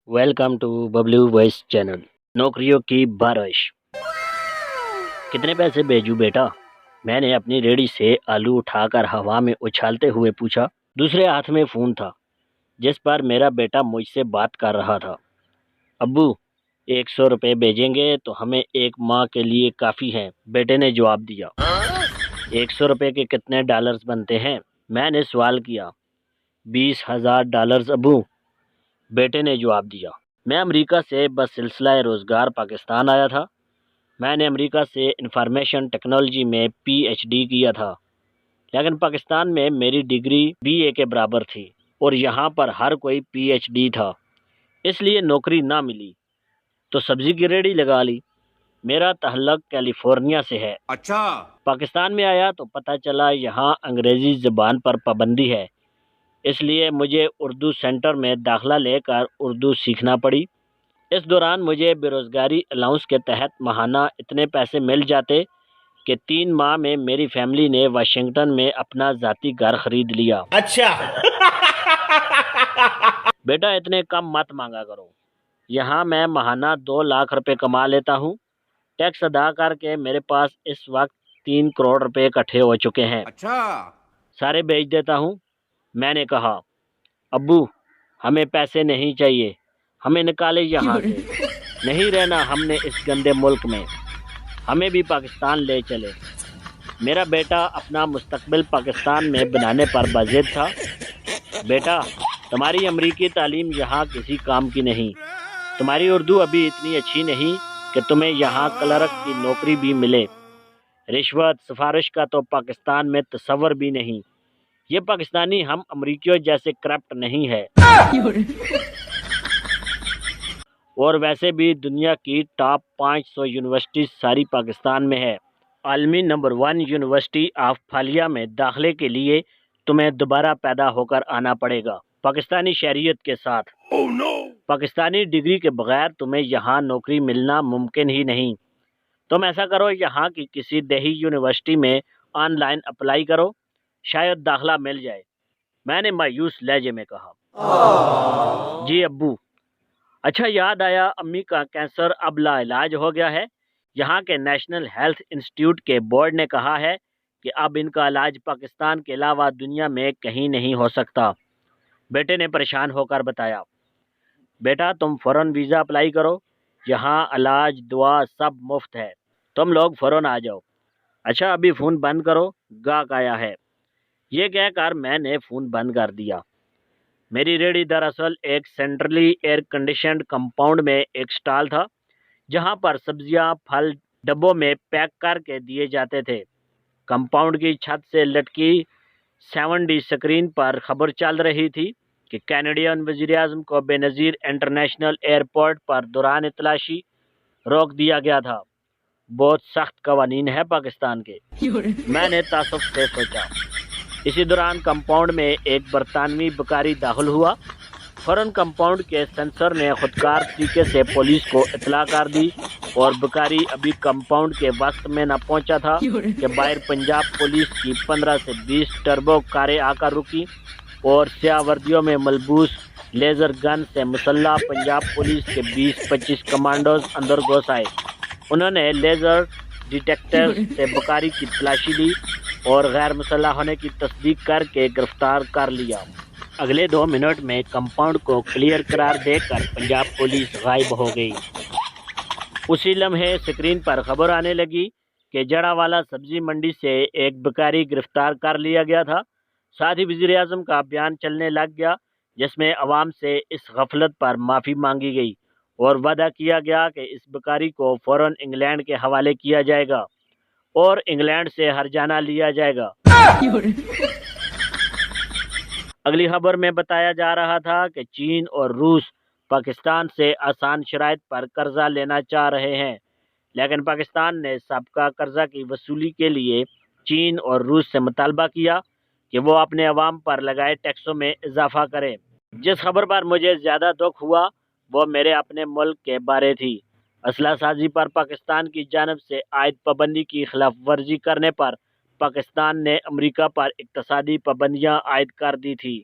Welcome to Bablu voice channel. नौकरियों की बारिश। कितने पैसे भेजूं बेटा? मैंने अपनी रेडी से आलू उठाकर हवा में उछालते हुए पूछा। दूसरे हाथ में फ़ोन था जिस पर मेरा बेटा मुझसे बात कर रहा था। अब्बू, 100 रुपये भेजेंगे तो हमें एक माह के लिए काफ़ी हैं, बेटे ने जवाब दिया। 100 रुपये के कितने डॉलर्स बनते हैं? मैंने सवाल किया। $20,000 अब्बू, बेटे ने जवाब दिया। मैं अमेरिका से बस सिलसिला रोज़गार पाकिस्तान आया था। मैंने अमेरिका से इंफॉर्मेशन टेक्नोलॉजी में पीएचडी किया था, लेकिन पाकिस्तान में मेरी डिग्री बीए के बराबर थी और यहाँ पर हर कोई पीएचडी था, इसलिए नौकरी ना मिली तो सब्जी की रेहड़ी लगा ली। मेरा तहल्लुक कैलिफोर्निया से है। अच्छा। पाकिस्तान में आया तो पता चला यहाँ अंग्रेज़ी ज़बान पर पाबंदी है, इसलिए मुझे उर्दू सेंटर में दाखिला लेकर उर्दू सीखना पड़ी। इस दौरान मुझे बेरोज़गारी अलाउंस के तहत माहाना इतने पैसे मिल जाते कि 3 माह में मेरी फैमिली ने वाशिंगटन में अपना ज़ाती घर खरीद लिया। अच्छा। बेटा, इतने कम मत मांगा करो। यहाँ मैं माहाना 2 लाख रुपए कमा लेता हूँ। टैक्स अदा करके मेरे पास इस वक्त 3 करोड़ रुपए इकट्ठे हो चुके हैं। अच्छा। सारे बेच देता हूँ। मैंने कहा, अब्बू, हमें पैसे नहीं चाहिए, हमें निकाले यहाँ से। नहीं रहना हमने इस गंदे मुल्क में, हमें भी पाकिस्तान ले चले। मेरा बेटा अपना मुस्तकबिल पाकिस्तान में बनाने पर बाज़िद था। बेटा, तुम्हारी अमरीकी तालीम यहाँ किसी काम की नहीं। तुम्हारी उर्दू अभी इतनी अच्छी नहीं कि तुम्हें यहाँ क्लर्क की नौकरी भी मिले। रिश्वत सिफारिश का तो पाकिस्तान में तस्वर भी नहीं। ये पाकिस्तानी हम अमरीकियों जैसे करप्ट नहीं है। और वैसे भी दुनिया की टॉप 500 यूनिवर्सिटी सारी पाकिस्तान में है। आलमी नंबर 1 यूनिवर्सिटी ऑफ फालिया में दाखिले के लिए तुम्हें दोबारा पैदा होकर आना पड़ेगा, पाकिस्तानी शहरियत के साथ। Oh, no. पाकिस्तानी डिग्री के बगैर तुम्हें यहाँ नौकरी मिलना मुमकिन ही नहीं। तुम ऐसा करो, यहाँ की किसी देही यूनिवर्सिटी में ऑनलाइन अप्लाई करो, शायद दाखिला मिल जाए। मैंने मायूस लहजे में कहा। जी अब्बू। अच्छा, याद आया, अम्मी का कैंसर अब लाइलाज हो गया है। यहाँ के नेशनल हेल्थ इंस्टीट्यूट के बोर्ड ने कहा है कि अब इनका इलाज पाकिस्तान के अलावा दुनिया में कहीं नहीं हो सकता, बेटे ने परेशान होकर बताया। बेटा, तुम फ़ौरन वीज़ा अप्लाई करो, यहाँ इलाज दुआ सब मुफ्त है। तुम लोग फ़ौरन आ जाओ। अच्छा, अभी फ़ोन बंद करो, गाहक आया है। ये कहकर मैंने फ़ोन बंद कर दिया। मेरी रेहड़ी दरअसल एक सेंट्रली एयर कंडीशनड कंपाउंड में एक स्टॉल था, जहाँ पर सब्जियाँ फल डब्बों में पैक करके दिए जाते थे। कंपाउंड की छत से लटकी 7D स्क्रीन पर खबर चल रही थी कि कैनेडियन वज़ीर-ए-आज़म को बेनज़ीर इंटरनेशनल एयरपोर्ट पर दौरान तलाशी रोक दिया गया था। बहुत सख्त कवानीन है पाकिस्तान के, मैंने तासुफ से सोचा। इसी दौरान कंपाउंड में एक बरतानवी बकारी दाखिल हुआ। फ़ौरन कंपाउंड के सेंसर ने खुदकार तरीके से पुलिस को इत्तला कर दी और बकारी अभी कंपाउंड के वक्त में न पहुंचा था कि बाहर पंजाब पुलिस की 15 से 20 टर्बो कारें आकर रुकी और स्याह वर्दियों में मलबूस लेज़र गन से मुसल्लह पंजाब पुलिस के 20-25 कमांडोज अंदर घुस आए। उन्होंने लेज़र डिटेक्टर से बकारी की तलाशी ली और गैर मुसल्लह होने की तस्दीक करके गिरफ्तार कर लिया। अगले 2 मिनट में कंपाउंड को क्लियर करार देकर पंजाब पुलिस गायब हो गई। उसी लम्हे स्क्रीन पर खबर आने लगी कि जड़ावाला सब्जी मंडी से एक बकारी गिरफ्तार कर लिया गया था। साथ ही वज़ीर-ए-आज़म का बयान चलने लग गया, जिसमें अवाम से इस गफलत पर माफ़ी मांगी गई और वादा किया गया कि इस बकारी को फ़ौरन इंग्लैंड के हवाले किया जाएगा और इंग्लैंड से हरजाना लिया जाएगा। अगली खबर में बताया जा रहा था कि चीन और रूस पाकिस्तान से आसान शराइत पर कर्जा लेना चाह रहे हैं, लेकिन पाकिस्तान ने सबका कर्जा की वसूली के लिए चीन और रूस से मुतालबा किया कि वो अपने अवाम पर लगाए टैक्सों में इजाफा करें। जिस खबर पर मुझे ज़्यादा दुख हुआ वो मेरे अपने मुल्क के बारे थी। असला साजी पर पाकिस्तान की जानब से आयद पाबंदी की खिलाफ वर्जी करने पर पाकिस्तान ने अमेरिका पर इक़्तिसादी पाबंदियाँ आयद कर दी थी।